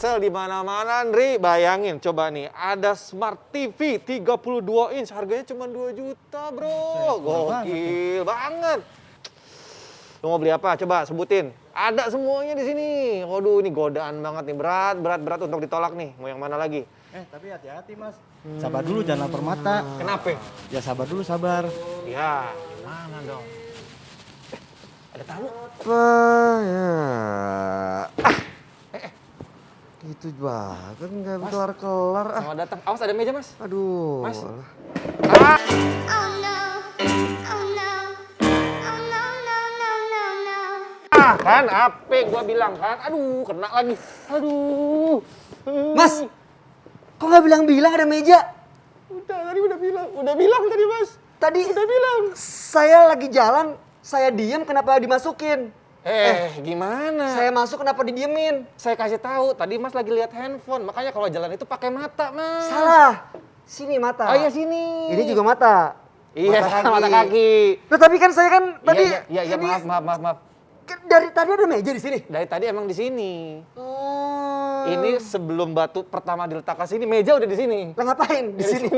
flash sale di mana-mana, Ndri. Bayangin, coba nih, ada Smart TV 32 inch, harganya cuma 2 juta, bro. Gokil banget. Lu mau beli apa? Coba sebutin. Ada semuanya di sini. Waduh, ini godaan banget nih. Berat untuk ditolak nih. Mau yang mana lagi? Tapi hati-hati, Mas. Sabar dulu, jangan lapar mata. Kenapa? Ya sabar dulu, sabar. Ya, mana dong? Ada tamu? Apa ya? Gitu banget nggak kelar-kelar. Selamat datang. Awas ada meja, Mas. Aduh. Mas. Oh no, oh no, oh no, no, no, no. Kan apa gua bilang kan? Aduh, kena lagi. Aduh. Mas, kok nggak bilang-bilang ada meja? Tadi udah bilang tadi, Mas. Tadi Udah bilang. saya lagi jalan, saya diem kenapa dimasukin? Gimana? Saya masuk kenapa didiemin? Saya kasih tahu, tadi Mas lagi lihat handphone. Makanya kalau jalan itu pakai mata, Mas. Salah. Sini mata. Oh iya sini. Ini juga mata. Iya, mata kaki. Loh, tapi kan saya kan tadi Iya, ini maaf. dari tadi ada meja di sini. Dari tadi emang di sini. Oh. Ini sebelum batu pertama diletakkan sini, meja udah di sini. Lah ngapain di sini?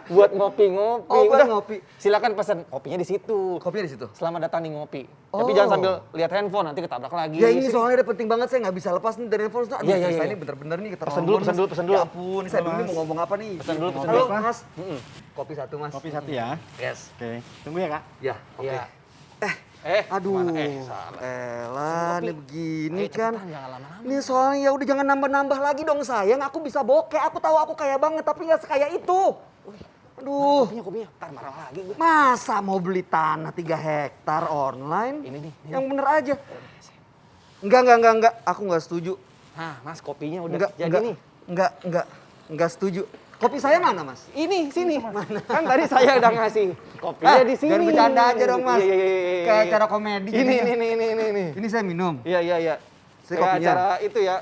Buat ngopi-ngopi. Oh, buat Udah, ngopi. Silakan pesan kopinya di situ. Kopinya di situ. Selamat datang di ngopi. Oh. Tapi jangan sambil lihat handphone, nanti ketabrak lagi. Ya ini Sini. soalnya ada penting banget, saya nggak bisa lepas nih dari handphone. Aduh, Iya. ini bener-bener nih keterlaluan. Pesen dulu. Ya ampun, saya bingung nih mau ngomong apa nih. Pesen dulu. Halo, Mas. Kopi satu, Mas. Kopi satu ya. Yes. Oke. Tunggu ya, Kak. Ya, oke. Iya. Aduh, Kemana? Salah. elah, ini begini Ayo, kan. cepetan, jangan lama-lama. Ini soalnya ya udah jangan nambah-nambah lagi dong sayang. Aku bisa bokeh, aku tahu aku kaya banget, tapi nggak sekaya itu. Aduh, Kopinya. Ntar marah lagi gue. masa mau beli tanah 3 hektar online? Ini nih. Yang bener aja. Enggak. Aku nggak setuju. Nah, Mas, kopinya udah jadi nih. Enggak setuju. Kopi saya mana, Mas? Ini, sini. Kan tadi saya udah ngasih kopinya di sini. Jangan bercanda aja dong, Mas. Iya. Kayak acara komedi. Ini. Ini saya minum. Iya. Saya Kayak kopinya. acara itu ya.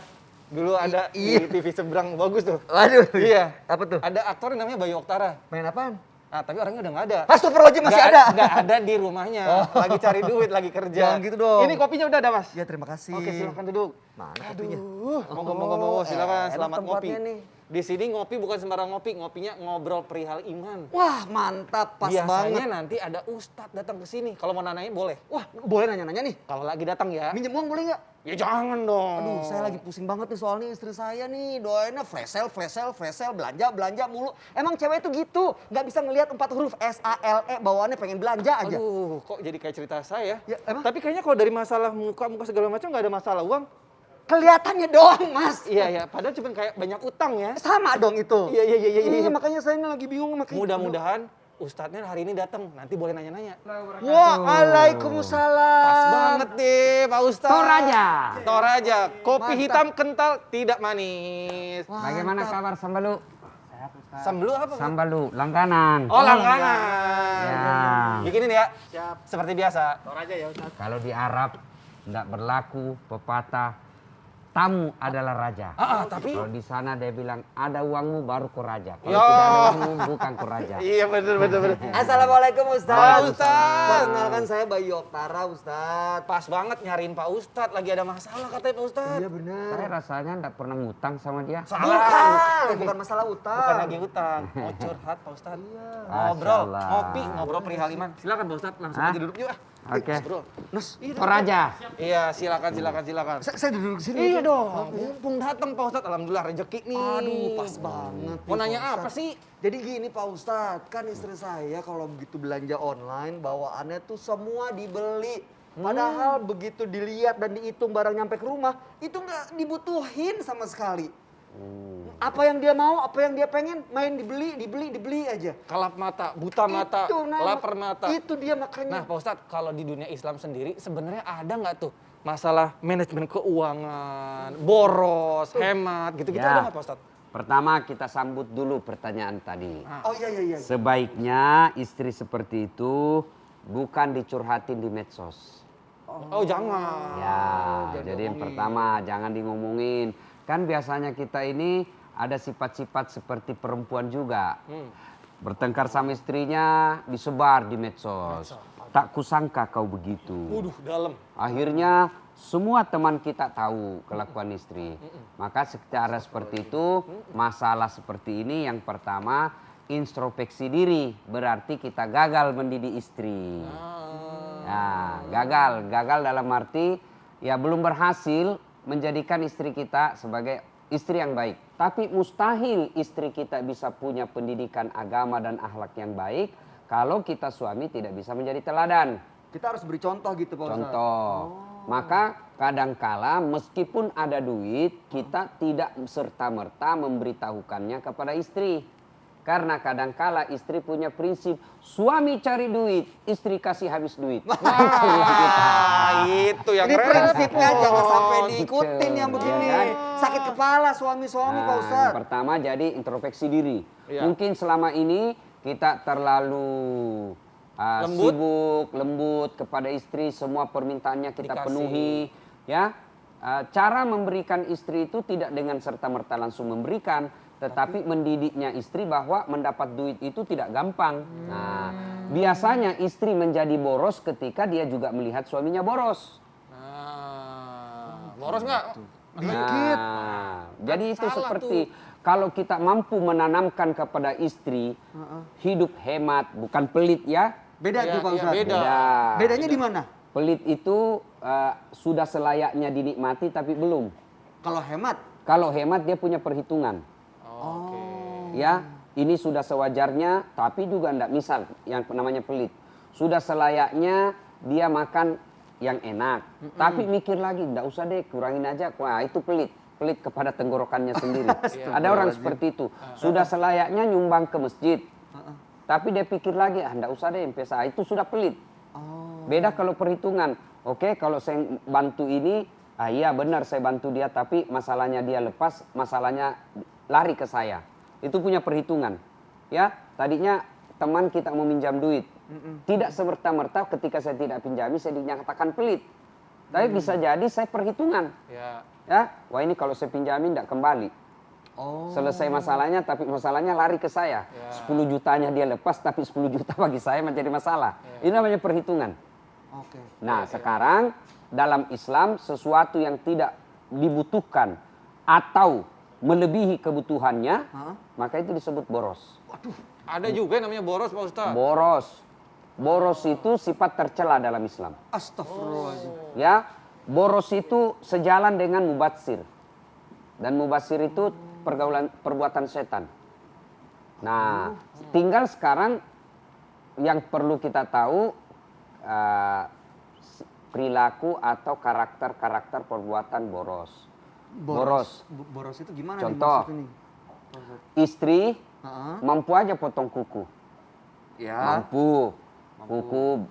Dulu ada di TV seberang bagus tuh. Waduh. Iya. Apa tuh? Ada aktor yang namanya Bayu Oktara. Main apaan? Nah, tapi orangnya udah nggak ada. Astagfirullahaladzim, masih Nggak ada. Nggak ada di rumahnya. Lagi cari duit, lagi kerja. Jangan gitu dong. Ini kopinya udah ada, Mas. Ya terima kasih. Oke, silakan duduk. Mana kopinya? Monggo, silakan. enak Selamat ngopi. tempatnya nih. Di sini ngopi bukan sembarang ngopi, ngopinya ngobrol perihal iman. Wah mantap, pas Biasanya banget. nanti ada ustadz datang ke sini. Kalau mau nanyain boleh. Wah boleh nanya-nanya nih. Kalau lagi datang ya. Minjem uang boleh nggak? Ya jangan dong. Aduh saya lagi pusing banget nih soalnya istri saya nih. Doainnya flash sale, belanja mulu. Emang cewek itu gitu. Nggak bisa ngelihat 4 huruf SALE bawaannya pengen belanja aja. Aduh, kok jadi kayak cerita saya? Ya, emang? Tapi kayaknya kalau dari masalah muka segala macam nggak ada masalah uang. Kelihatannya doang mas. Iya, padahal cuma kayak banyak utang ya. Sama dong itu. Iya. Iya makanya saya ini lagi bingung makanya. Mudah-mudahan ustadznya hari ini datang. Nanti boleh nanya-nanya. Waalaikumsalam. Pas banget deh Pak Ustadz. Toraja. Kopi Mantap. hitam kental, tidak manis. Bagaimana kabar Sambalu? Sambelu apa? Sambalu, langganan. Oh, langganan. Ya. Bikinin ya. Siap. Seperti biasa. Kalau di Arab tidak berlaku pepatah tamu adalah raja. Tapi Kalau di sana dia bilang ada uangmu baru kau raja. Kalau Yo. tidak ada uangmu bukan kau raja. iya bener. Assalamualaikum Pak Ustaz. Ustadz. Perkenalkan saya Bayu Oktara Ustaz. Pas banget nyariin Pak Ustadz, lagi ada masalah katanya Pak Ustadz. Iya benar. Saya rasanya tidak pernah ngutang sama dia. Bukan masalah utang. Bukan lagi utang, mau curhat Pak Ustadz. Ngobrol, Masya Allah. ngopi, ngobrol perihal iman. Silakan Pak Ustadz, langsung Hah? aja duduk yuk. Oke. Ngobrol. Kau raja. Iya, silakan. Saya duduk di sini. Iya dong, mumpung datang Pak Ustadz, alhamdulillah rezeki nih. Aduh, pas banget. Mau nih, nanya Pak apa Ustadz. sih? Jadi gini Pak Ustadz, kan istri saya kalau begitu belanja online bawaannya tuh semua dibeli. Padahal begitu dilihat dan dihitung barang nyampe ke rumah, itu nggak dibutuhin sama sekali. Apa yang dia mau, apa yang dia pengen, main dibeli aja. Kalap mata, buta mata, Itu, nah, lapar mata. Itu dia makanya. Nah Pak Ustadz, kalau di dunia Islam sendiri sebenarnya ada nggak tuh masalah manajemen keuangan, boros, hemat, gitu-gitu Ya. ada nggak Pak Ustadz? Pertama kita sambut dulu pertanyaan tadi. Oh iya. Sebaiknya istri seperti itu bukan dicurhatin di medsos. Oh jangan. Ya, Jangan jadi yang diomongin. pertama jangan ngomongin. Kan biasanya kita ini ada sifat-sifat seperti perempuan juga. Bertengkar sama istrinya disebar di medsos. Tak kusangka kau begitu. Waduh, dalam. Akhirnya semua teman kita tahu kelakuan istri. Maka secara seperti itu, masalah seperti ini yang pertama introspeksi diri, berarti kita gagal mendidik istri. Nah, gagal dalam arti ya belum berhasil menjadikan istri kita sebagai istri yang baik. Tapi mustahil istri kita bisa punya pendidikan agama dan akhlak yang baik kalau kita suami tidak bisa menjadi teladan. Kita harus beri contoh gitu Pak Ustadz. Contoh. Maka kadangkala meskipun ada duit, kita tidak serta-merta memberitahukannya kepada istri. Karena kadangkala istri punya prinsip, suami cari duit, istri kasih habis duit. Itu yang Ini keren. prinsipnya jangan sampai Oh, diikutin gitu. yang begini. Ya kan? Sakit kepala suami-suami Pak Nah, Ustadz. yang pertama jadi introspeksi diri. Iya. Mungkin selama ini kita terlalu sibuk, lembut kepada istri, semua permintaannya kita Dikasih. penuhi, ya. Cara memberikan istri itu tidak dengan serta-merta langsung memberikan, tetapi mendidiknya istri bahwa mendapat duit itu tidak gampang. Nah, biasanya istri menjadi boros ketika dia juga melihat suaminya boros. Boros nggak? Nah, jadi itu Salah seperti kalau kita mampu menanamkan kepada istri hidup hemat, bukan pelit ya. Beda Iya, tuh Pak iya, Ustadz. beda. Bedanya di mana? Pelit itu sudah selayaknya dinikmati tapi belum. Kalau hemat. Kalau hemat dia punya perhitungan. Oke. Ya, ini sudah sewajarnya tapi juga enggak, misal yang namanya pelit. Sudah selayaknya dia makan yang enak. Tapi mikir lagi, enggak usah deh, kurangin aja. Wah, itu pelit. Pelit kepada tenggorokannya sendiri. Ada orang seperti itu. Sudah selayaknya nyumbang ke masjid. Tapi dia pikir lagi, enggak usah deh, pesa. Itu sudah pelit. Beda kalau perhitungan. Oke, kalau saya bantu ini, iya benar saya bantu dia, tapi masalahnya dia lepas, masalahnya lari ke saya. Itu punya perhitungan. Ya, tadinya teman kita mau minjam duit. Tidak semerta-merta ketika saya tidak pinjami saya dinyatakan pelit. Tapi bisa jadi saya perhitungan. Ya. Ya, wah ini kalau saya pinjamin tidak kembali. Selesai masalahnya, tapi masalahnya lari ke saya. 10 jutanya dia lepas, tapi 10 juta bagi saya menjadi masalah. Ini namanya perhitungan. Oke. Nah, sekarang dalam Islam sesuatu yang tidak dibutuhkan atau melebihi kebutuhannya, maka itu disebut boros. Ada juga yang namanya boros Pak Ustadz. Boros. Boros itu sifat tercela dalam Islam. Astagfirullahaladzim. Ya, boros itu sejalan dengan mubatsir. Dan mubatsir itu perbuatan setan. Nah, tinggal sekarang yang perlu kita tahu perilaku atau karakter-karakter perbuatan boros. Boros. Boros itu gimana Contoh. nih maksudnya? Istri mampu aja potong kuku. Ya.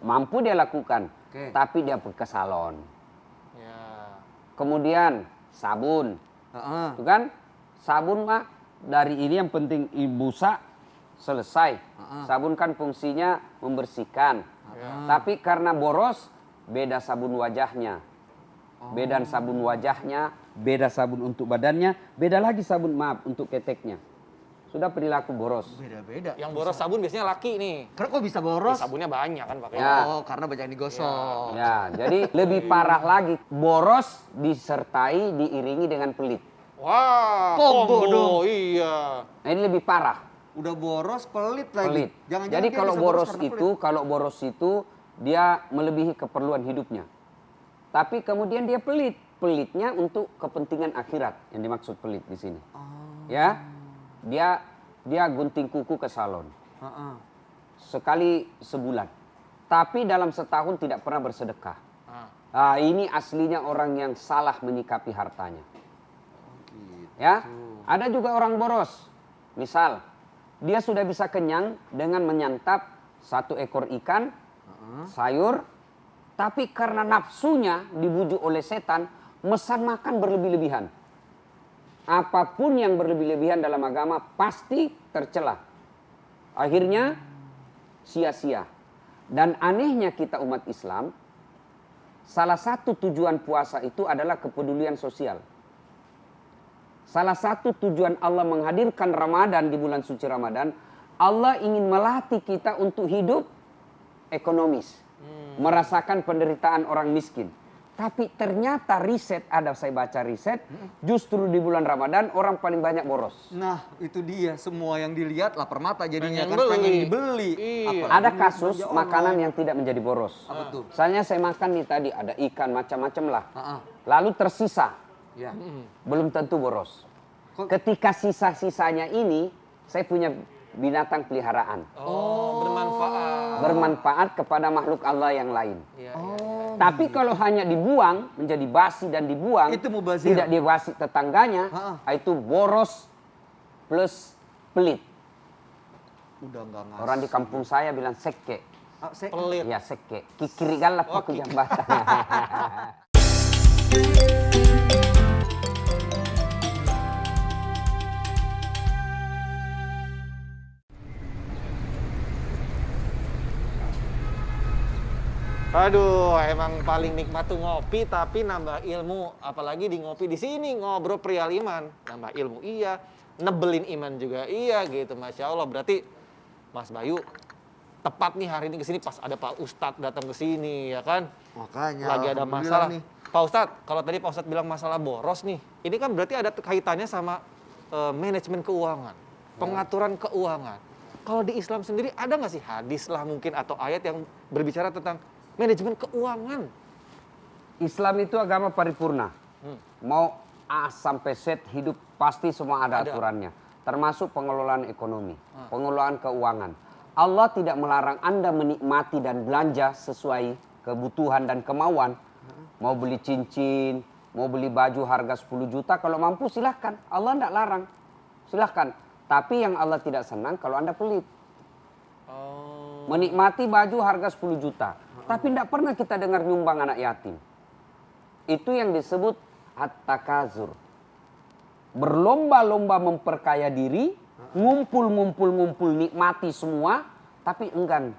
Mampu dia lakukan. Oke. Tapi dia pergi ke salon. Ya. Kemudian sabun. Itu kan sabun mah dari ini yang penting busa selesai. Sabun kan fungsinya membersihkan. Tapi karena boros beda sabun wajahnya. Beda sabun wajahnya, beda sabun untuk badannya, beda lagi sabun untuk keteknya. Sudah perilaku boros. Beda-beda. Yang boros sabun biasanya laki nih. Karena kok bisa boros? Sabunnya banyak kan pakainya. Ya. Oh, karena banyak yang digosok. Ya, jadi lebih parah lagi, boros disertai diiringi dengan pelit. Wah, Combo dong. Iya. Nah, ini lebih parah. Udah boros, pelit lagi. Pelit. Jangan-jangan Jadi dia kalau bisa boros itu dia melebihi keperluan hidupnya. Tapi kemudian dia pelit. Pelitnya untuk kepentingan akhirat yang dimaksud pelit di sini. Ya. Dia gunting kuku ke salon. Sekali sebulan. Tapi dalam setahun tidak pernah bersedekah. Ini aslinya orang yang salah menyikapi hartanya. Ya, ada juga orang boros. Misal, dia sudah bisa kenyang dengan menyantap 1 ekor ikan, sayur, tapi karena nafsunya dibujuk oleh setan, mesan makan berlebih-lebihan. Apapun yang berlebih-lebihan dalam agama pasti tercela. Akhirnya sia-sia. Dan anehnya kita umat Islam, salah satu tujuan puasa itu adalah kepedulian sosial. Salah satu tujuan Allah menghadirkan Ramadan di bulan suci Ramadan, Allah ingin melatih kita untuk hidup ekonomis. Merasakan penderitaan orang miskin. Tapi ternyata riset, saya baca riset, justru di bulan Ramadan orang paling banyak boros. Nah, itu dia. Semua yang dilihat lapar mata jadinya Pengen kan beli. pengen dibeli. Iya. Apalagi Ada ini kasus belanja makanan online. yang tidak menjadi boros. Apa tuh? Misalnya saya makan nih tadi, ada ikan macam-macam lah. Heeh. Lalu tersisa, Ya. belum tentu boros. Kok- Ketika sisa-sisanya ini, saya punya binatang peliharaan. Oh, bermanfaat. Bermanfaat kepada makhluk Allah yang lain. Iya, Tapi kalau hanya dibuang, menjadi basi dan dibuang, Itu mubazir. tidak dibasi tetangganya, itu boros plus pelit. Udah enggak ngasih. Orang di kampung saya bilang seke. Pelit. Ya seke. Kikiri galap aku jambatan. Aduh, emang paling nikmat tuh ngopi tapi nambah ilmu. Apalagi di ngopi di sini ngobrol perihal iman, nambah ilmu iya, nebelin iman juga iya gitu. Masya Allah. Berarti Mas Bayu tepat nih hari ini kesini pas ada Pak Ustadz datang ke sini ya kan. Makanya Lagi ada alhamdulillah masalah. nih. Pak Ustadz, kalau tadi Pak Ustadz bilang masalah boros nih, ini kan berarti ada kaitannya sama manajemen keuangan, pengaturan keuangan. Kalau di Islam sendiri ada nggak sih hadis lah mungkin atau ayat yang berbicara tentang manajemen keuangan? Islam itu agama paripurna. Mau A sampai Z hidup pasti semua ada aturannya. Termasuk pengelolaan ekonomi, pengelolaan keuangan. Allah tidak melarang Anda menikmati dan belanja sesuai kebutuhan dan kemauan. Mau beli cincin, mau beli baju harga 10 juta, kalau mampu silahkan. Allah tidak larang, silahkan. Tapi yang Allah tidak senang kalau Anda pelit. Menikmati baju harga 10 juta. Tapi tidak pernah kita dengar nyumbang anak yatim. Itu yang disebut at-takazur. Berlomba-lomba memperkaya diri, ngumpul, nikmati semua, tapi enggan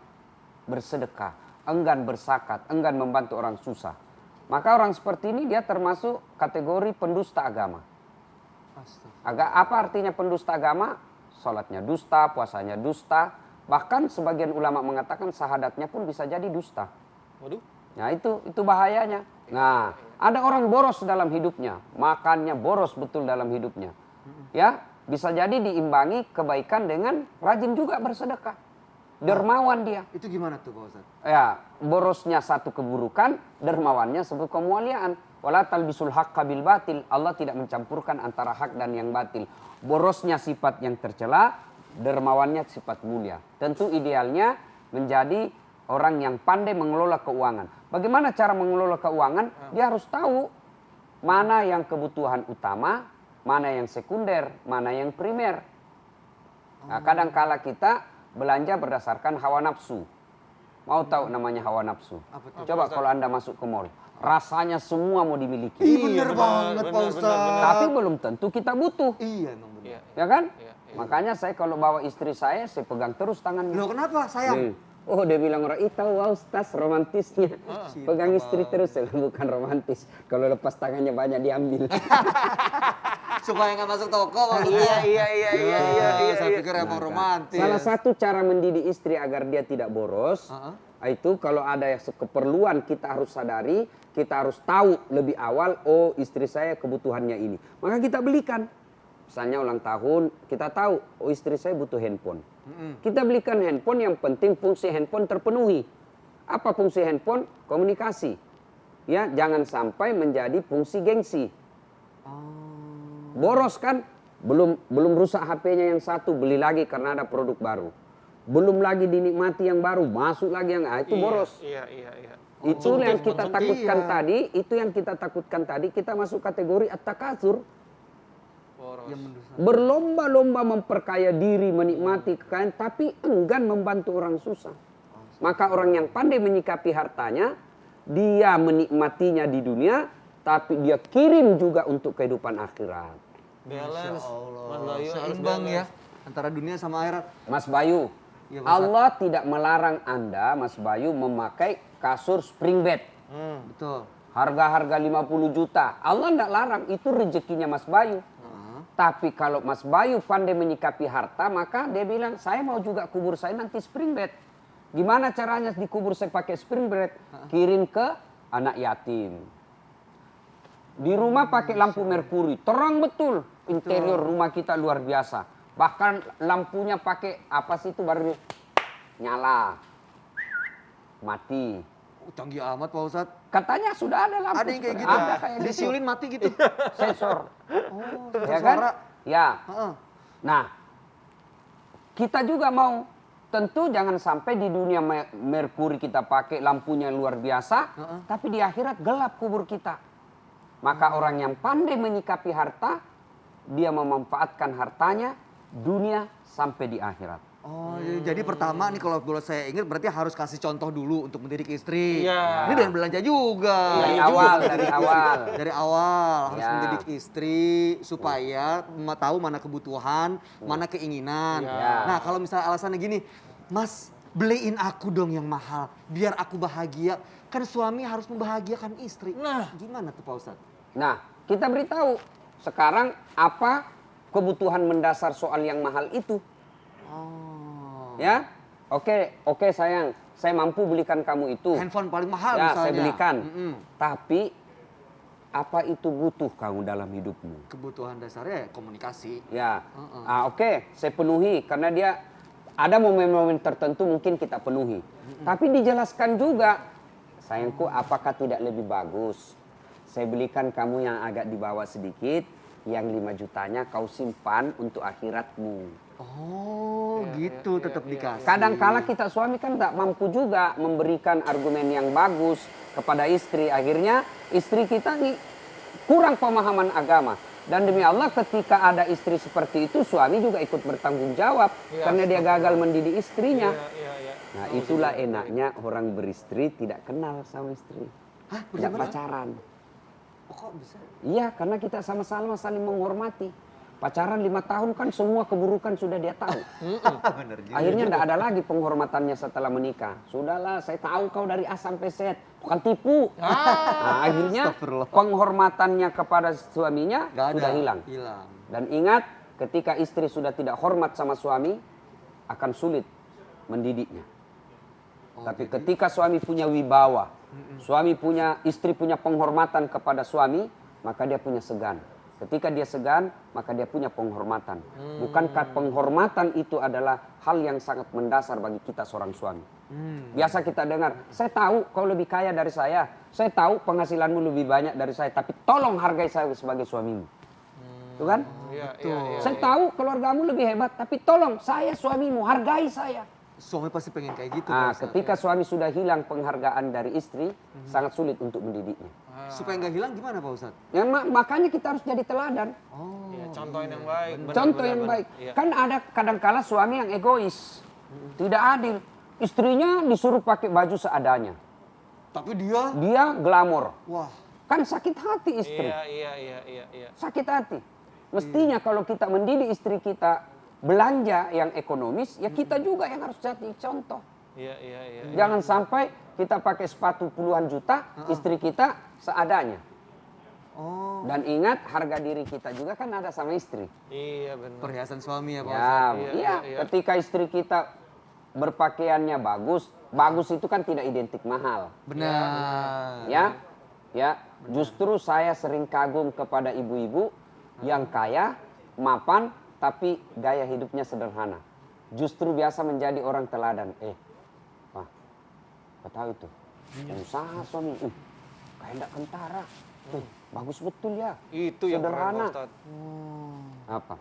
bersedekah, enggan bersakat, enggan membantu orang susah. Maka orang seperti ini dia termasuk kategori pendusta agama. Apa artinya pendusta agama? Salatnya dusta, puasanya dusta. Bahkan sebagian ulama mengatakan syahadatnya pun bisa jadi dusta. Waduh. Nah itu bahayanya. Nah ada orang boros dalam hidupnya, makannya boros betul dalam hidupnya. Ya bisa jadi diimbangi kebaikan dengan rajin juga bersedekah. Dermawan dia. Itu gimana tuh Pak Ustadz? Ya borosnya satu keburukan, dermawannya sebuah kemuliaan. Wala talbisul haqqa bil batil. Allah tidak mencampurkan antara hak dan yang batil. Borosnya sifat yang tercela, dermawannya sifat mulia. Tentu idealnya menjadi orang yang pandai mengelola keuangan. Bagaimana cara mengelola keuangan? Dia harus tahu mana yang kebutuhan utama, mana yang sekunder, mana yang primer. Nah, kadangkala kita belanja berdasarkan hawa nafsu. Mau tahu namanya hawa nafsu? Apa tuh? Coba kalau Anda masuk ke mall, rasanya semua mau dimiliki. Ih, bener banget Pak Ustadz. Tapi belum tentu kita butuh. Iya emang bener. Iya. Ya kan? Iya. Makanya saya kalau bawa istri saya pegang terus tangannya. Loh kenapa sayang? Oh dia bilang orang, tahu wow Ustaz romantisnya. Pegang istri terus, ya, bukan romantis. Kalau lepas tangannya banyak diambil. Supaya nggak masuk toko Pak Ustadz. Iya. Saya pikir emang romantis. Salah satu cara mendidik istri agar dia tidak boros, itu kalau ada keperluan kita harus sadari, kita harus tahu lebih awal, oh istri saya kebutuhannya ini. Maka kita belikan. Misalnya ulang tahun, kita tahu, oh istri saya butuh handphone. Kita belikan handphone, yang penting fungsi handphone terpenuhi. Apa fungsi handphone? Komunikasi. Ya, jangan sampai menjadi fungsi gengsi. Boros kan? Belum rusak HP-nya yang satu, beli lagi karena ada produk baru. Belum lagi dinikmati yang baru, masuk lagi yang itu boros. Iya. Itu yang kita Konsumtif. takutkan tadi, kita masuk kategori at-takasur. Boros. Berlomba-lomba memperkaya diri, menikmati kekayaan, tapi enggan membantu orang susah. Maka orang yang pandai menyikapi hartanya, dia menikmatinya di dunia, tapi dia kirim juga untuk kehidupan akhirat. Balance. Mas Bayu harus Seimbang balance. ya antara dunia sama akhirat. Mas Bayu, Iya, Mas Allah tidak melarang Anda, Mas Bayu, memakai kasur spring bed. Betul. Harga-harga 50 juta. Allah tidak larang, itu rezekinya Mas Bayu. Tapi kalau Mas Bayu pandai menyikapi harta, maka dia bilang, saya mau juga kubur saya nanti spring bed. Gimana caranya dikubur saya pakai spring bed? Kirim ke anak yatim. Di rumah pakai lampu merkuri, terang betul. Interior rumah kita luar biasa. Bahkan lampunya pakai apa sih itu baru nyala, mati. Canggih amat Pak Ustadz. Katanya sudah ada lampu. Ada yang kayak seperti- gitu. Ada kayak gitu. Disiulin mati gitu. Sensor. Oh, Ya kan? suara. Ya. Heeh. Nah, kita juga mau tentu jangan sampai di dunia merkuri kita pakai lampunya luar biasa, tapi di akhirat gelap kubur kita. Maka orang yang pandai menyikapi harta, dia memanfaatkan hartanya dunia sampai di akhirat. Oh, jadi pertama nih kalau boleh saya ingat berarti harus kasih contoh dulu untuk mendidik istri. Iya. Ini dengan belanja juga. Dari Iya awal, juga. dari awal. Dari awal harus Ya. mendidik istri supaya tahu mana kebutuhan, mana keinginan. Ya. Nah, kalau misalnya alasannya gini, Mas, beliin aku dong yang mahal biar aku bahagia. Kan suami harus membahagiakan istri. Nah. Gimana tuh Pak Ustadz? Nah, kita beritahu sekarang apa kebutuhan mendasar soal yang mahal itu. Oh. Ya, oke sayang, saya mampu belikan kamu itu. Handphone paling mahal Ya, misalnya. saya belikan. Mm-mm. Tapi apa itu butuh kamu dalam hidupmu? Kebutuhan dasarnya ya komunikasi. Ya, oke, saya penuhi karena dia ada momen-momen tertentu mungkin kita penuhi. Tapi dijelaskan juga, sayangku, apakah tidak lebih bagus saya belikan kamu yang agak di bawah sedikit, yang 5 jutanya kau simpan untuk akhiratmu. Oh, gitu tetap dikasih. Kadang-kala kita suami kan tak mampu juga memberikan argumen yang bagus kepada istri. Akhirnya istri kita nih kurang pemahaman agama. Dan demi Allah ketika ada istri seperti itu, suami juga ikut bertanggung jawab. Karena dia gagal mendidik istrinya. Nah, itulah enaknya orang beristri tidak kenal sama istri. Hah, Tidak bagaimana? pacaran. Oh, kok bisa? Iya, karena kita sama-sama saling menghormati. Pacaran 5 tahun kan semua keburukan sudah dia tahu. Bener juga. Akhirnya tidak ada lagi penghormatannya setelah menikah. Sudahlah, saya tahu kau dari A sampai Z. Bukan tipu. Nah, akhirnya Astagfirullah. penghormatannya kepada suaminya Nggak ada. sudah hilang. Hilang. Dan ingat, ketika istri sudah tidak hormat sama suami, akan sulit mendidiknya. Tapi ketika suami punya wibawa, istri punya penghormatan kepada suami, maka dia punya segan. Ketika dia segan, maka dia punya penghormatan. Bukankah penghormatan itu adalah hal yang sangat mendasar bagi kita seorang suami? Biasa kita dengar, saya tahu kau lebih kaya dari saya tahu penghasilanmu lebih banyak dari saya, tapi tolong hargai saya sebagai suamimu. Itu kan? Saya tahu keluargamu lebih hebat, tapi tolong saya suamimu, hargai saya. Suami pasti pengen kayak gitu. Nah, Pak Ustadz. ketika suami sudah hilang penghargaan dari istri, sangat sulit untuk mendidiknya. Supaya nggak hilang gimana Pak Ustadz? Ya, makanya kita harus jadi teladan. Oh. Iya, contohin yang baik. Benar, Contoh benar, yang benar. baik. Iya. Kan ada kadangkala suami yang egois. Tidak adil. Istrinya disuruh pakai baju seadanya. Tapi dia, Dia glamor. wah. Kan sakit hati istri. Iya. Sakit hati. Mestinya kalau kita mendidik istri kita belanja yang ekonomis, ya kita juga yang harus jadi contoh. Iya. Jangan sampai kita pakai sepatu puluhan juta, istri kita seadanya. Oh. Dan ingat harga diri kita juga kan ada sama istri. Iya, benar. Perhiasan suami ya Pak Ya, Ustadz. Iya. ketika istri kita berpakaiannya bagus, bagus itu kan tidak identik mahal. Benar. Ya, justru saya sering kagum kepada ibu-ibu yang kaya, mapan, tapi gaya hidupnya sederhana. Justru biasa menjadi orang teladan. Wah, kau tahu itu? Pengusaha suami, kayak enggak kentara. Tuh, bagus betul ya. Itu yang keren, sederhana. Pak Ustadz. Apa?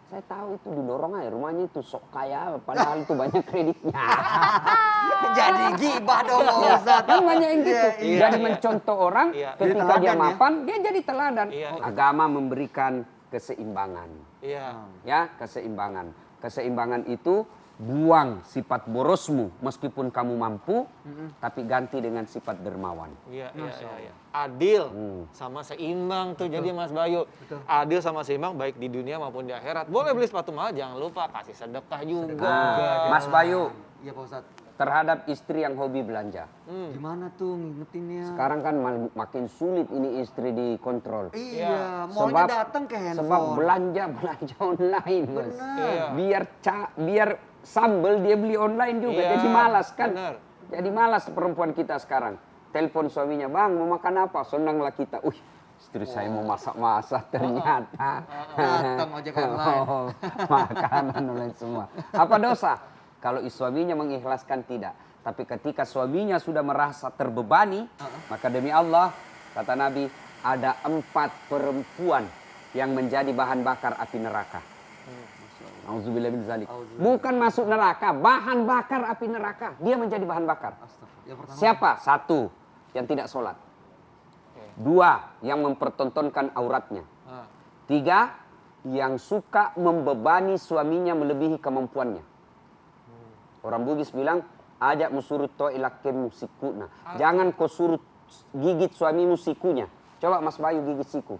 Saya tahu itu didorong aja rumahnya itu sok kaya, padahal itu banyak kreditnya. Jadi gibah dong Pak Ustadz. Kan banyak yang gitu. Iya, Jadi mencontoh orang Iya. Jadi ketika dia teladan ya. mapan, dia jadi teladan. Iya. Agama memberikan keseimbangan. Iya. Ya, keseimbangan. Keseimbangan itu buang sifat borosmu meskipun kamu mampu, tapi ganti dengan sifat dermawan. Iya. Adil sama seimbang tuh jadi Mas Bayu. Adil sama seimbang baik di dunia maupun di akhirat. Boleh beli sepatu mahal, jangan lupa kasih sedekah juga. Mas Bayu, Iya Pak Ustadz. terhadap istri yang hobi belanja. Gimana tuh ngingetinnya? Sekarang kan makin sulit ini istri dikontrol. Iya, maunya datang ke handphone. Sebab belanja online, Mas. Iya. Biar sambel dia beli online juga, Iya, jadi malas kan. benar. Jadi malas perempuan kita sekarang. Telepon suaminya, "Bang, mau makan apa?" Senanglah kita. Istri saya mau masak-masak ternyata. Datang ojek online. Makanan oleh semua. Apa dosa? Kalau suaminya mengikhlaskan tidak. Tapi ketika suaminya sudah merasa terbebani, maka demi Allah, kata Nabi, ada 4 perempuan yang menjadi bahan bakar api neraka. Auzubillah min zalik. Bukan masuk neraka, bahan bakar api neraka. Dia menjadi bahan bakar. Yang pertama, Siapa? 1, yang tidak sholat. 2, yang mempertontonkan auratnya. 3, yang suka membebani suaminya melebihi kemampuannya. Orang Bugis bilang, ajak musurut to ilakem sikuna. Jangan kau suruh gigit suamimu sikunya. Coba Mas Bayu gigit siku.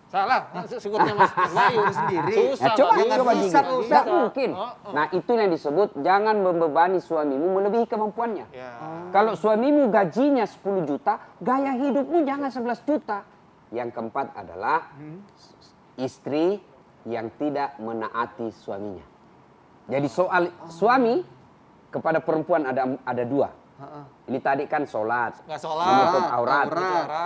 Salah, sikutnya Mas Bayu sendiri. Nah, Susah. coba Bang. gigit. Bisa. Nggak mungkin. Nah, itu yang disebut jangan membebani suamimu melebihi kemampuannya. Ya. Kalau suamimu gajinya 10 juta, gaya hidupmu jangan 11 juta. Yang keempat adalah istri yang tidak menaati suaminya. Jadi soal suami kepada perempuan ada 2. Ini tadi kan sholat, Nggak sholat, menutup aurat,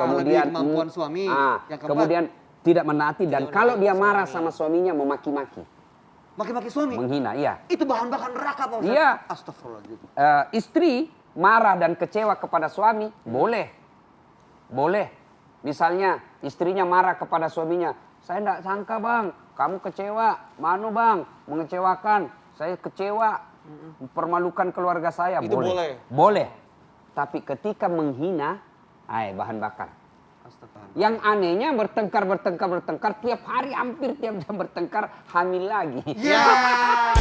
kemudian melebihi kemampuan suami. Yang keempat, kemudian tidak menaati dan kalau dia marah sama suaminya memaki-maki, maki-maki suami. menghina, iya. Itu bahan bakar neraka Pak Ustaz. Iya. Astagfirullahaladzim. Istri marah dan kecewa kepada suami, boleh. Misalnya istrinya marah kepada suaminya, saya tidak sangka bang, kamu kecewa, manu bang, mengecewakan, saya kecewa, mempermalukan keluarga saya, Itu boleh. Tapi ketika menghina, bahan bakar. Astagfirullah. Yang anehnya bertengkar, tiap hari hampir tiap jam bertengkar, hamil lagi. Ya.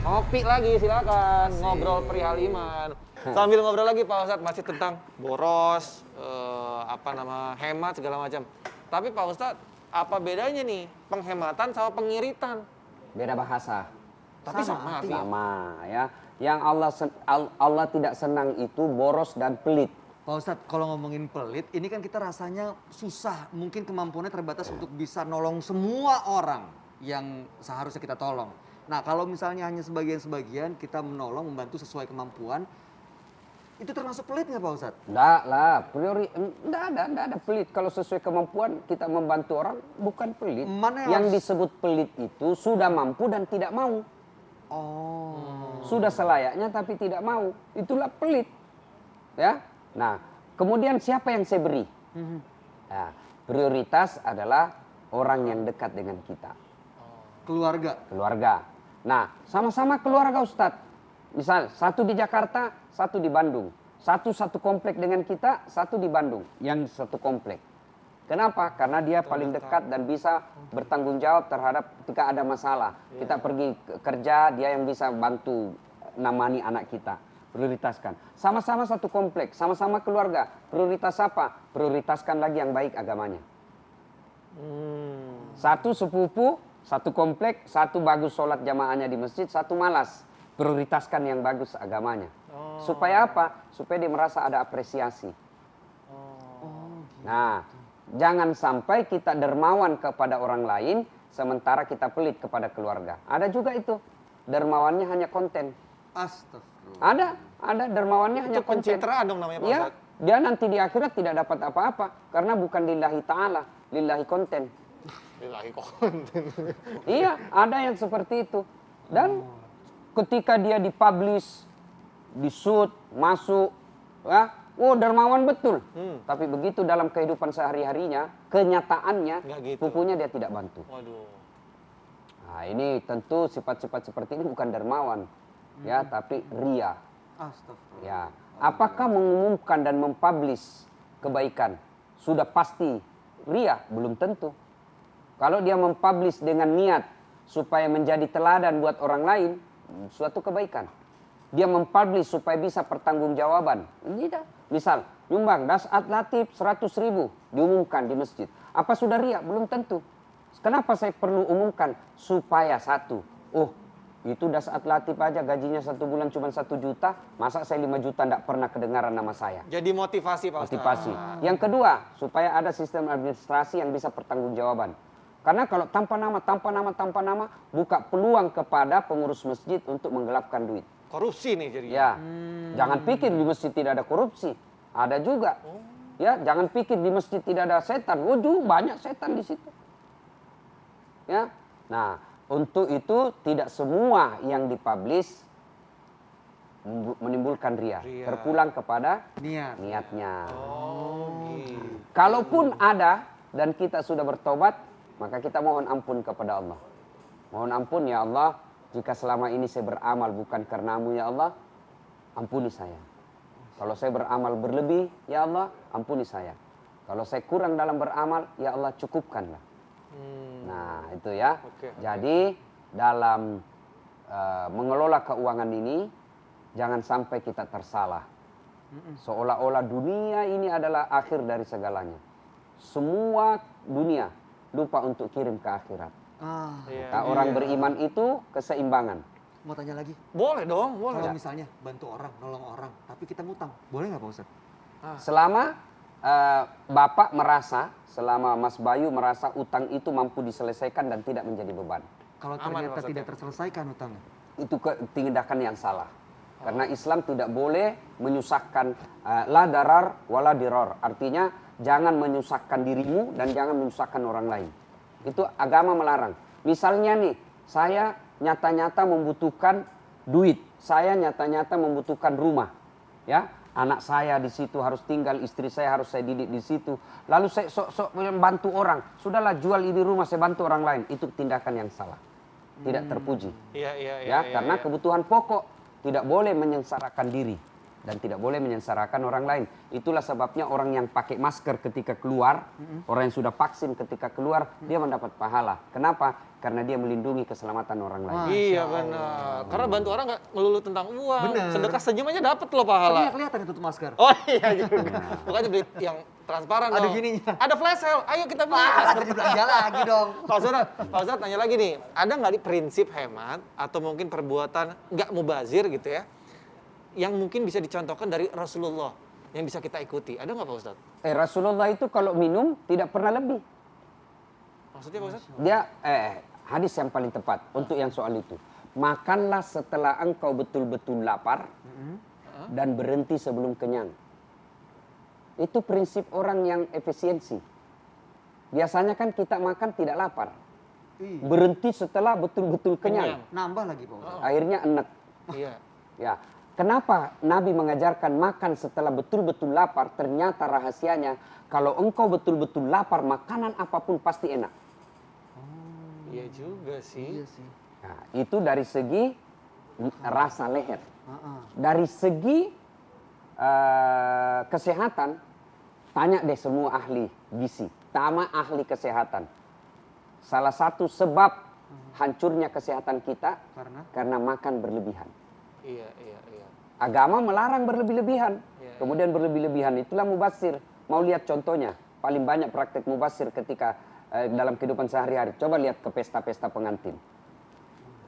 Kopi lagi silakan, ngobrol perihal iman. Sambil ngobrol lagi Pak Ustadz masih tentang boros, hemat segala macam. Tapi Pak Ustadz, apa bedanya nih penghematan sama pengiritan? Beda bahasa. Tapi sama artinya. Sama ya. Yang Allah tidak senang itu boros dan pelit. Pak Ustadz, kalau ngomongin pelit, ini kan kita rasanya susah. Mungkin kemampuannya terbatas untuk bisa nolong semua orang yang seharusnya kita tolong. Nah, kalau misalnya hanya sebagian-sebagian kita menolong, membantu sesuai kemampuan, itu termasuk pelit nggak Pak Ustadz? Enggak lah, enggak ada pelit. Kalau sesuai kemampuan kita membantu orang bukan pelit. Mana yang disebut pelit itu sudah mampu dan tidak mau. Oh. Sudah selayaknya tapi tidak mau. Itulah pelit. Ya. Nah, kemudian siapa yang saya beri? Nah, prioritas adalah orang yang dekat dengan kita. Keluarga. Nah, sama-sama keluarga Ustadz. Misal, 1 di Jakarta, 1 di Bandung. Satu komplek dengan kita, 1 di Bandung. Yang 1 komplek. Kenapa? Karena dia paling dekat dan bisa bertanggung jawab terhadap ketika ada masalah. Kita pergi kerja, dia yang bisa bantu namani anak kita. Prioritaskan. Sama-sama 1 komplek, sama-sama keluarga. Prioritas apa? Prioritaskan lagi yang baik agamanya. 1 sepupu, 1 komplek, 1 bagus sholat jamaahnya di masjid, 1 malas. Prioritaskan yang bagus agamanya. Supaya apa? Supaya dia merasa ada apresiasi. Nah, jangan sampai kita dermawan kepada orang lain, sementara kita pelit kepada keluarga. Ada juga itu. Dermawannya hanya konten. Astagfirullah. Ada dermawannya hanya Itu konten. pencitraan dong namanya Pak Ya, Ustadz. dia nanti di akhirat tidak dapat apa-apa. Karena bukan lillahi ta'ala, lillahi konten. Lillahi konten. Iya, ada yang seperti itu. Dan ketika dia dipublish, di-shoot, masuk, ya, dermawan betul. Tapi begitu dalam kehidupan sehari-harinya, kenyataannya, Nggak gitu. pupunya dia tidak bantu. Waduh. Nah, ini tentu sifat-sifat seperti ini bukan dermawan, ya, tapi ria. Astagfirullah. Ya, apakah mengumumkan dan mempublish kebaikan sudah pasti ria? Belum tentu. Kalau dia mempublish dengan niat supaya menjadi teladan buat orang lain, suatu kebaikan. Dia mempublish supaya bisa pertanggungjawaban. Tidak. Misal, nyumbang dasat latif 100.000 diumumkan di masjid. Apa sudah ria? Belum tentu. Kenapa saya perlu umumkan? Supaya 1. Itu dasat latif aja gajinya 1 bulan cuma 1 juta. Masa saya 5 juta tidak pernah kedengaran nama saya? Jadi motivasi Pak Ustadz. Motivasi. Yang kedua, supaya ada sistem administrasi yang bisa pertanggungjawaban. Karena kalau tanpa nama, buka peluang kepada pengurus masjid untuk menggelapkan duit. Korupsi nih jadi. Ya, jangan pikir di masjid tidak ada korupsi, ada juga. Ya, jangan pikir di masjid tidak ada setan. Waduh, banyak setan di situ. Ya, nah untuk itu tidak semua yang dipublish menimbulkan ria. Terpulang kepada niatnya. Gitu. Kalaupun ada dan kita sudah bertobat, maka kita mohon ampun kepada Allah. Mohon ampun ya Allah, jika selama ini saya beramal bukan karenamu ya Allah, ampuni saya. Kalau saya beramal berlebih, ya Allah, ampuni saya. Kalau saya kurang dalam beramal, ya Allah cukupkanlah. Nah itu ya. Jadi dalam mengelola keuangan ini, jangan sampai kita tersalah. Seolah-olah dunia ini adalah akhir dari segalanya. Semua dunia lupa untuk kirim ke akhirat. Kata orang beriman itu keseimbangan. Mau tanya lagi, Boleh dong, boleh. kalau misalnya bantu orang, nolong orang, tapi kita ngutang, boleh nggak Pak Ustadz? Selama Bapak merasa, selama Mas Bayu merasa utang itu mampu diselesaikan dan tidak menjadi beban. Kalau Aman, ternyata maksudnya. tidak terselesaikan utangnya, Itu tindakan yang salah. Karena Islam tidak boleh menyusahkan la darar wala diror. Artinya jangan menyusahkan dirimu dan jangan menyusahkan orang lain. Itu agama melarang. Misalnya nih, saya nyata-nyata membutuhkan duit. Saya nyata-nyata membutuhkan rumah. Ya, anak saya di situ harus tinggal, istri saya harus saya didik di situ. Lalu saya sok-sok membantu orang. Sudahlah jual ini rumah, saya bantu orang lain. Itu tindakan yang salah. Tidak terpuji. Iya. Karena kebutuhan pokok tidak boleh menyengsarakan diri dan tidak boleh menyengsarakan orang lain. Itulah sebabnya orang yang pakai masker ketika keluar, orang yang sudah vaksin ketika keluar, dia mendapat pahala. Kenapa? Karena dia melindungi keselamatan orang lain. Iya benar. Karena bantu orang nggak melulu tentang uang. Bener. Sedekah senyum aja dapat loh pahala. tapi kelihatan itu tuh masker. Oh iya juga. Bukannya beli yang transparan Ada dong. gininya. Ada flash sale. Ayo kita beli. Jadi belanja lagi dong. Pak Ustadz tanya lagi nih. Ada nggak di prinsip hemat atau mungkin perbuatan nggak mubazir gitu ya? Yang mungkin bisa dicontohkan dari Rasulullah. Yang bisa kita ikuti. Ada nggak Pak Ustadz? Rasulullah itu kalau minum tidak pernah lebih. Maksudnya Pak Ustadz? Dia hadis yang paling tepat untuk yang soal itu. Makanlah setelah engkau betul-betul lapar dan berhenti sebelum kenyang. Itu prinsip orang yang efisiensi. Biasanya kan kita makan tidak lapar. Berhenti setelah betul-betul kenyang. Nambah lagi Pak Ustadz. Akhirnya enek. Iya. Ya. Kenapa Nabi mengajarkan makan setelah betul-betul lapar? Ternyata rahasianya kalau engkau betul-betul lapar, makanan apapun pasti enak. Iya juga sih. Iya sih. Nah, itu dari segi rasa leher. Heeh. Dari segi kesehatan, tanya deh semua ahli gizi, tama ahli kesehatan. Salah satu sebab hancurnya kesehatan kita karena makan berlebihan. Iya. Agama melarang berlebih-lebihan. Iya. Kemudian berlebih-lebihan itulah mubazir. Mau lihat contohnya, paling banyak praktek mubazir ketika dalam kehidupan sehari-hari. Coba lihat ke pesta-pesta pengantin.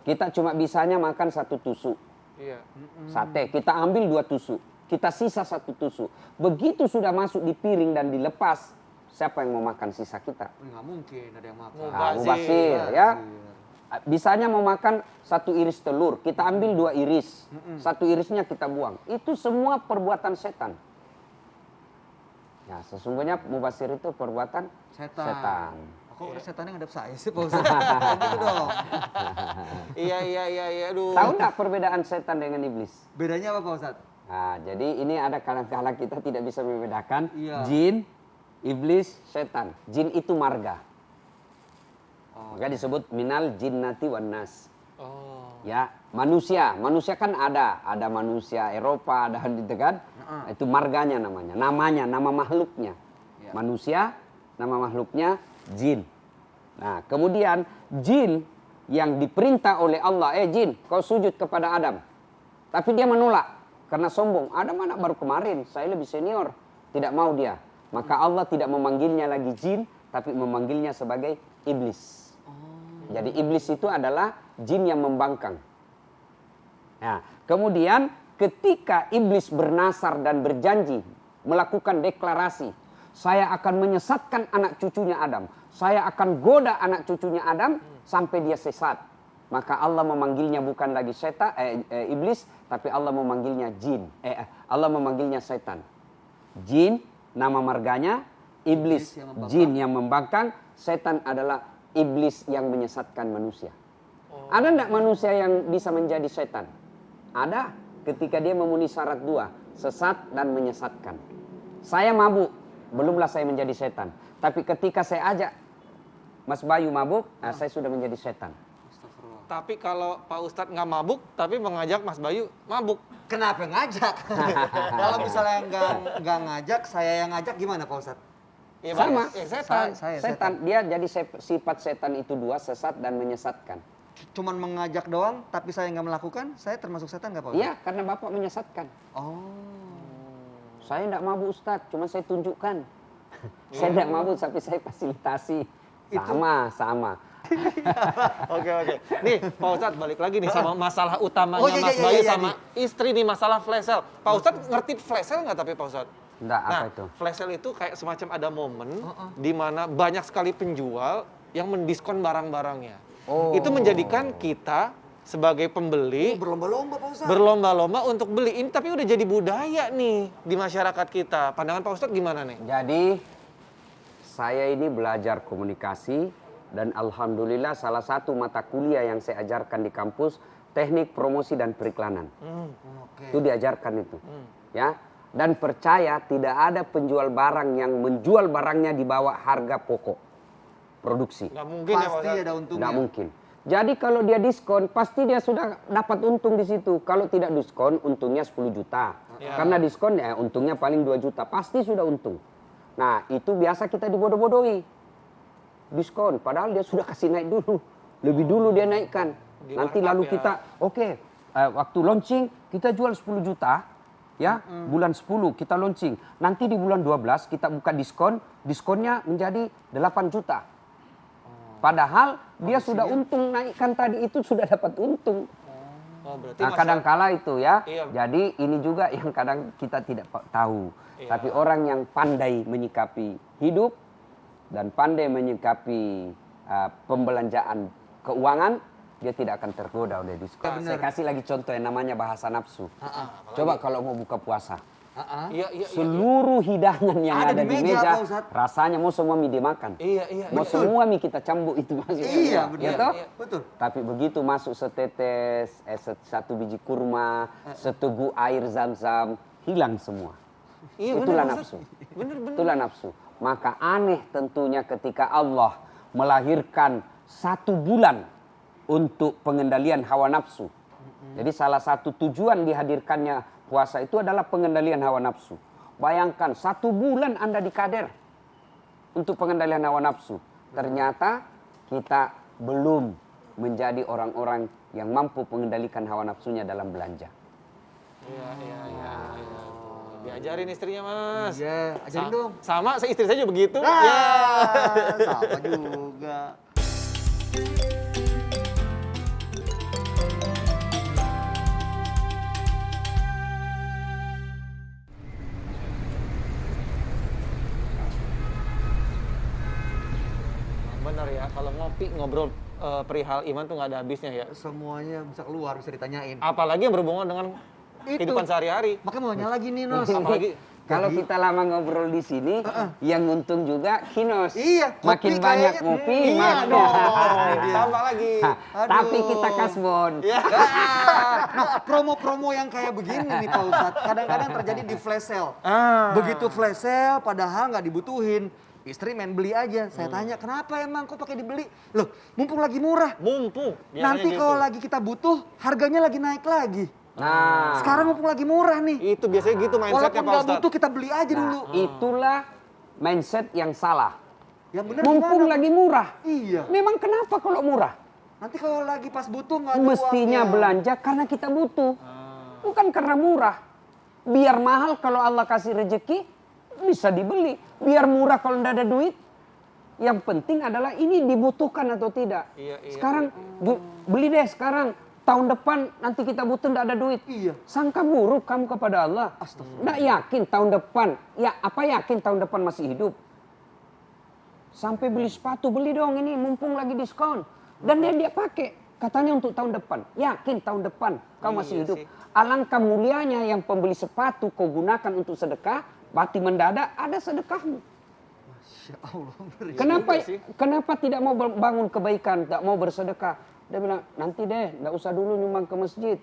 Kita cuma bisanya makan 1 tusuk. Iya. Sate, kita ambil 2 tusuk. Kita sisa 1 tusuk. Begitu sudah masuk di piring dan dilepas, siapa yang mau makan sisa kita? Nggak mungkin ada yang makan. Mubazir ya. Bisanya mau makan 1 iris telur, kita ambil 2 iris. 1 irisnya kita buang. Itu semua perbuatan setan. Ya, sesungguhnya mubazir itu perbuatan setan. Kok setannya ngadep saya sih Pak Ustadz? Gitu dong. Iya. Aduh. Tahu nggak perbedaan setan dengan iblis? Bedanya apa Pak Ustadz? Nah, jadi ini ada kala-kala kita tidak bisa membedakan Iya. jin, iblis, setan. Jin itu marga. Maka disebut minal jinnati wan nas. Oh. Ya, manusia kan ada manusia Eropa, ada gitu kan. Itu marganya namanya, nama makhluknya. Manusia, nama makhluknya jin. Nah, kemudian jin yang diperintah oleh Allah, jin, kau sujud kepada Adam. Tapi dia menolak karena sombong. Adam anak baru kemarin, saya lebih senior. Tidak mau dia. Maka Allah tidak memanggilnya lagi jin, tapi memanggilnya sebagai iblis. Jadi iblis itu adalah jin yang membangkang. Nah, kemudian ketika iblis bernasar dan berjanji melakukan deklarasi, saya akan menyesatkan anak cucunya Adam. saya akan goda anak cucunya Adam sampai dia sesat. Maka Allah memanggilnya bukan lagi iblis, tapi Allah memanggilnya jin. Allah memanggilnya setan. Jin nama marganya, iblis jin yang membangkang, setan adalah iblis yang menyesatkan manusia. Ada enggak manusia yang bisa menjadi setan? Ada, ketika dia memenuhi syarat dua, sesat dan menyesatkan. Saya mabuk, belumlah saya menjadi setan. Tapi ketika saya ajak Mas Bayu mabuk, saya sudah menjadi setan. Tapi kalau Pak Ustadz nggak mabuk, tapi mengajak Mas Bayu mabuk. Kenapa ngajak? Kalau misalnya nggak ngajak, saya yang ngajak gimana Pak Ustadz? Ya, Sama, ya, setan. Saya setan. Dia jadi sifat setan itu dua, sesat dan menyesatkan. Cuman mengajak doang, tapi saya nggak melakukan, saya termasuk setan nggak Pak Ustadz? Iya, karena Bapak menyesatkan. Oh. Saya enggak mabuk Ustadz, cuma saya tunjukkan. Saya enggak mabuk, tapi saya fasilitasi. Sama. Oke. Nih, Pak Ustadz balik lagi nih sama masalah utamanya Oh, iya, Mas iya, Bayu iya, sama istri nih, masalah flash sale. Pak Ustadz ngerti flash sale nggak tapi Pak Ustadz? Enggak, Nah, apa itu? flash sale itu kayak semacam ada momen di mana banyak sekali penjual yang mendiskon barang-barangnya. Oh. Itu menjadikan kita sebagai pembeli Berlomba-lomba Pak Ustadz. berlomba-lomba untuk beli. Ini tapi udah jadi budaya nih di masyarakat kita. Pandangan Pak Ustadz gimana nih? Jadi saya ini belajar komunikasi dan alhamdulillah salah satu mata kuliah yang saya ajarkan di kampus teknik promosi dan periklanan. Oke. Itu diajarkan itu. Ya. Dan percaya tidak ada penjual barang yang menjual barangnya di bawah harga pokok produksi. Nggak mungkin ya Pak Pasti Ustadz. ada untungnya. Nggak mungkin. Jadi kalau dia diskon, pasti dia sudah dapat untung di situ. Kalau tidak diskon, untungnya 10 juta. Ya. Karena diskon ya untungnya paling 2 juta. Pasti sudah untung. Nah, itu biasa kita dibodoh-bodohi. Diskon, padahal dia sudah kasih naik dulu. Lebih dulu dia naikkan. Di Nanti markup lalu ya. kita, waktu launching, kita jual 10 juta. Ya, bulan 10 kita launching. Nanti di bulan 12 kita buka diskon. Diskonnya menjadi 8 juta. Padahal dia sudah untung naikkan tadi itu sudah dapat untung. Oh, berarti Nah, kadang-kala itu ya. Iya. Jadi ini juga yang kadang kita tidak tahu. Iya. Tapi orang yang pandai menyikapi hidup dan pandai menyikapi pembelanjaan keuangan, dia tidak akan tergoda oleh diskon. Saya kasih lagi contoh yang namanya bahasa nafsu. Coba kalau mau buka puasa. Iya. Seluruh hidangan yang Ada ada di di meja, meja, Pak Ustadz. rasanya mau semua mie dimakan. Iya. Mau semua mie kita cambuk itu masih. Iya, Ya benar. toh? Iya. Betul. Tapi begitu masuk setetes, satu biji kurma, seteguk air zam-zam, hilang semua. Iya, Itulah bener, nafsu. Bener. Itulah nafsu. Maka aneh tentunya ketika Allah melahirkan 1 bulan untuk pengendalian hawa nafsu. Jadi salah satu tujuan dihadirkannya puasa itu adalah pengendalian hawa nafsu. Bayangkan 1 bulan Anda dikader untuk pengendalian hawa nafsu. Ternyata kita belum menjadi orang-orang yang mampu mengendalikan hawa nafsunya dalam belanja. Iya. Diajarin istrinya, Mas. Iya, ajarin dong. Sama, istri saya juga begitu. Ah, Ya. sama juga. Bener ya, kalau ngopi ngobrol perihal iman tuh nggak ada habisnya ya. Semuanya bisa keluar, bisa ditanyain. Apalagi yang berhubungan dengan Itu. kehidupan sehari-hari. Makanya mau nanya lagi nih, Nos. Apalagi Kalau kita lama ngobrol di sini, yang untung juga Kinos. Iya, kopi Makin banyak kayaknya. ngopi, Iya makin. dong. tambah lagi. Tapi kita kasbon. Nah, promo-promo yang kayak begini nih Pak Ustadz, kadang-kadang terjadi di flash sale. Begitu flash sale, padahal nggak dibutuhin. Istri main beli aja. Saya tanya, kenapa emang kok pakai dibeli? Loh, mumpung lagi murah. Mumpung. biasanya Nanti gitu. kalau lagi kita butuh, harganya lagi naik lagi. Nah, Sekarang mumpung lagi murah nih. Itu biasanya gitu mindsetnya Walaupun Pak nggak Ustadz. butuh, kita beli aja dulu. itulah mindset yang salah. Yang benar Mumpung gimana? lagi murah. Iya. Memang kenapa kalau murah? Nanti kalau lagi pas butuh nggak ada Mestinya uangnya. belanja karena kita butuh. Bukan karena murah. Biar mahal kalau Allah kasih rezeki, bisa dibeli. Biar murah kalau tidak ada duit. Yang penting adalah ini dibutuhkan atau tidak. Iya. Sekarang beli deh sekarang. Tahun depan nanti kita butuh tidak ada duit. Iya. Sangka buruk kamu kepada Allah. Tidak yakin tahun depan. Ya apa yakin tahun depan masih hidup? Sampai beli sepatu, beli dong ini mumpung lagi diskon. Dan dia pakai. Katanya untuk tahun depan. Yakin tahun depan kau masih hidup. sih. Alangkah mulianya yang pembeli sepatu kau gunakan untuk sedekah. Mati mendadak ada sedekahmu. Masya Allah. Kenapa tidak mau bangun kebaikan, tidak mau bersedekah? Dia bilang, nanti deh, tidak usah dulu nyumbang ke masjid.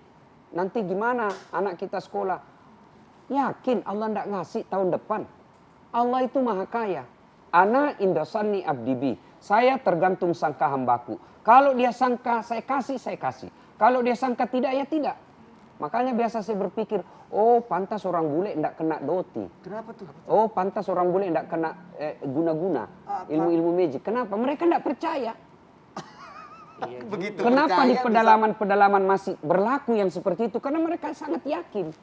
Nanti gimana anak kita sekolah? Yakin Allah tidak ngasih tahun depan. Allah itu maha kaya. Ana indasani abdibi. Saya tergantung sangka hambaku. Kalau dia sangka saya kasih, saya kasih. Kalau dia sangka tidak, ya tidak. Makanya biasa saya berpikir, oh pantas orang bule tidak kena doti. Kenapa tuh? Oh pantas orang bule tidak kena guna-guna. Ilmu-ilmu magic. Kenapa? Mereka tidak percaya. Begitu Kenapa percaya di pedalaman-pedalaman masih berlaku yang seperti itu? Karena mereka sangat yakin.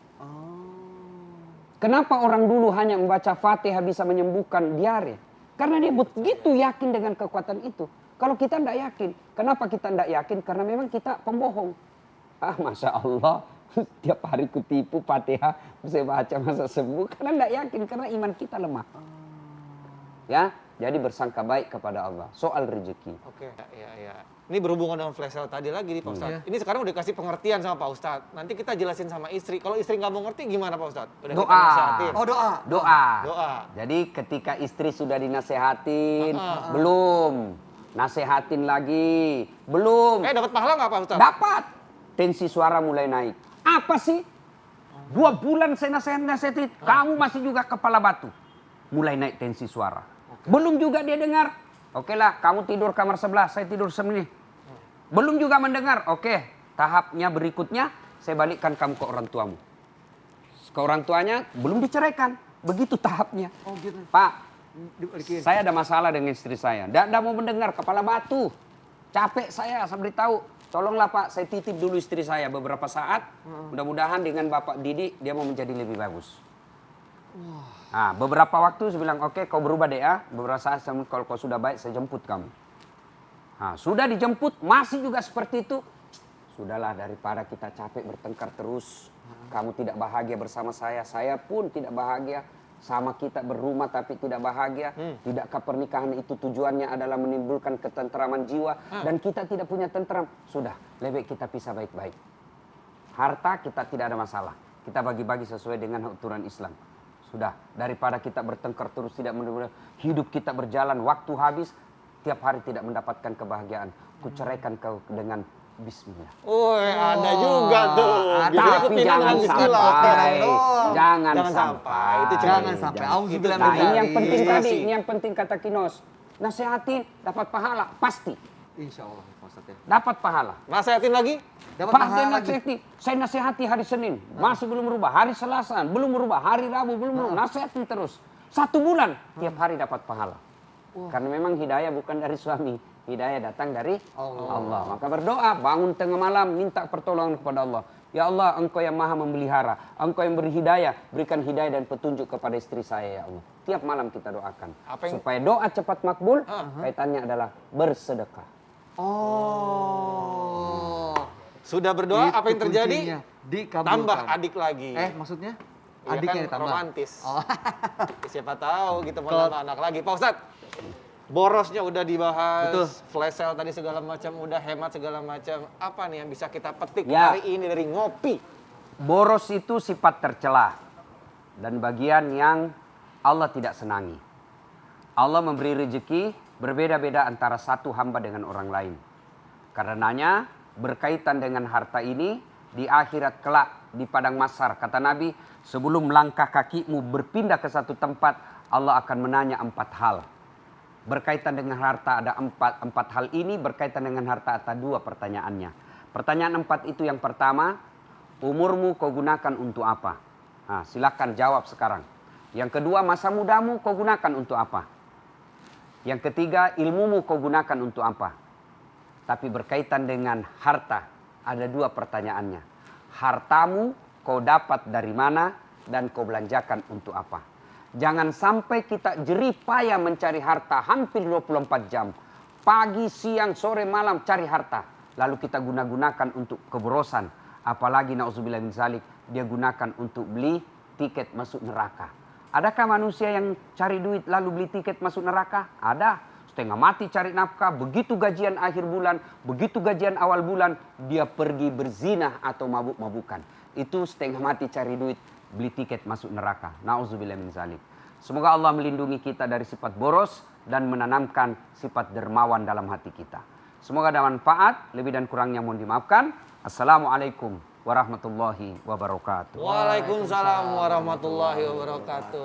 Kenapa orang dulu hanya membaca Fatihah bisa menyembuhkan diare? Karena dia begitu yakin dengan kekuatan itu. Kalau kita tidak yakin. Kenapa kita tidak yakin? Karena memang kita pembohong. Masya Allah. Tiap hari kutipu Fatihah. Saya baca masa sembuh. Karena tidak yakin. Karena iman kita lemah. Ya, jadi bersangka baik kepada Allah. Soal rezeki. Oke, ya. Ini berhubungan dengan flash sale tadi lagi nih Pak Ustadz. Ini sekarang udah kasih pengertian sama Pak Ustadz. Nanti kita jelasin sama istri. Kalau istri nggak mau ngerti gimana Pak Ustadz? Udah kita Doa. nasihatin. Oh doa. Doa. Jadi ketika istri sudah dinasehatin, belum. Nasehatin lagi, belum. Dapat pahala nggak Pak Ustadz? Dapat. Tensi suara mulai naik. Apa sih? 2 bulan saya nasihatin, kamu masih juga kepala batu. Mulai naik tensi suara. Belum juga dia dengar. Oke lah, kamu tidur kamar sebelah, saya tidur sini. Belum juga mendengar. Oke, tahapnya berikutnya, saya balikkan kamu ke orang tuamu. Ke orang tuanya, belum diceraikan. Begitu tahapnya. Oh gitu. Pak, Dibalikin. saya ada masalah dengan istri saya. Tidak mau mendengar, kepala batu. Capek saya beritahu. Tolonglah Pak, saya titip dulu istri saya beberapa saat. Mudah-mudahan dengan Bapak Didi, dia mau menjadi lebih bagus. Nah, beberapa waktu saya bilang, oke, kau berubah deh ya. Beberapa saat kalau kau sudah baik, saya jemput kamu. Nah, sudah dijemput, masih juga seperti itu. Sudahlah, daripada kita capek bertengkar terus. Kamu tidak bahagia bersama saya pun tidak bahagia. Sama kita berumah tapi tidak bahagia. Tidakkah pernikahan itu tujuannya adalah menimbulkan ketentraman jiwa. Dan kita tidak punya tentram. Sudah, lebih baik kita pisah baik-baik. Harta kita tidak ada masalah. Kita bagi-bagi sesuai dengan aturan Islam. Sudah, daripada kita bertengkar terus tidak menurut hidup kita berjalan, waktu habis, tiap hari tidak mendapatkan kebahagiaan. Kuceraikan kau dengan Bismillah. Ada juga tuh. Tapi jangan sampai, jangan sampai. Itu Jangan sampai. Auzubillah Nah, min ini yang dzalik. penting tadi, ini yang penting kata Kinos. Nasihati dapat pahala, pasti Insya Allah Pak Ustadz ya. dapat pahala. Nasihatin lagi? Dapat Pak pahala dia lagi. nasihati, saya nasihati hari Senin, masih belum berubah. Hari Selasa, belum berubah. Hari Rabu, belum berubah. Nasihati terus. 1 bulan, tiap hari dapat pahala. Karena memang hidayah bukan dari suami. Hidayah datang dari Allah. Maka berdoa, bangun tengah malam, minta pertolongan kepada Allah. Ya Allah, Engkau yang maha memelihara. Engkau yang beri hidayah. Berikan hidayah dan petunjuk kepada istri saya, ya Allah. Tiap malam kita doakan. Supaya doa cepat makbul, kaitannya adalah bersedekah. Sudah berdoa, apa yang terjadi? kuncinya. Dikabulkan. Tambah adik lagi. Maksudnya? Iya Adiknya kan, ditambah. romantis. Siapa tahu kita mau nambah anak lagi. Pak Ustadz, borosnya udah dibahas, Betul. flash sale tadi segala macam, udah hemat segala macam. Apa nih yang bisa kita petik Ya. hari ini dari ngopi? Boros itu sifat tercela dan bagian yang Allah tidak senangi. Allah memberi rezeki berbeda-beda antara satu hamba dengan orang lain. Karenanya berkaitan dengan harta ini di akhirat kelak di padang mahsyar, kata Nabi, sebelum langkah kakimu berpindah ke satu tempat, Allah akan menanya 4 hal. Berkaitan dengan harta ada 4 hal ini, berkaitan dengan harta ada 2 pertanyaannya. Pertanyaan 4 itu yang pertama, umurmu kau gunakan untuk apa? Nah, silakan jawab sekarang. Yang kedua, masa mudamu kau gunakan untuk apa? Yang ketiga, ilmumu kau gunakan untuk apa? Tapi berkaitan dengan harta, ada 2 pertanyaannya. Hartamu kau dapat dari mana dan kau belanjakan untuk apa? Jangan sampai kita jerih payah mencari harta hampir 24 jam. Pagi, siang, sore, malam cari harta. Lalu kita gunakan untuk keborosan. Apalagi na'udzubillah min dzalik, dia gunakan untuk beli tiket masuk neraka. Adakah manusia yang cari duit lalu beli tiket masuk neraka? Ada. setengah mati cari nafkah, begitu gajian akhir bulan, begitu gajian awal bulan, dia pergi berzinah atau mabuk-mabukan. Itu setengah mati cari duit, beli tiket masuk neraka. Nauzubillah min zalik. Semoga Allah melindungi kita dari sifat boros dan menanamkan sifat dermawan dalam hati kita. Semoga ada manfaat, lebih dan kurangnya mohon dimaafkan. Assalamualaikum warahmatullahi wabarakatuh. Waalaikumsalam warahmatullahi wabarakatuh.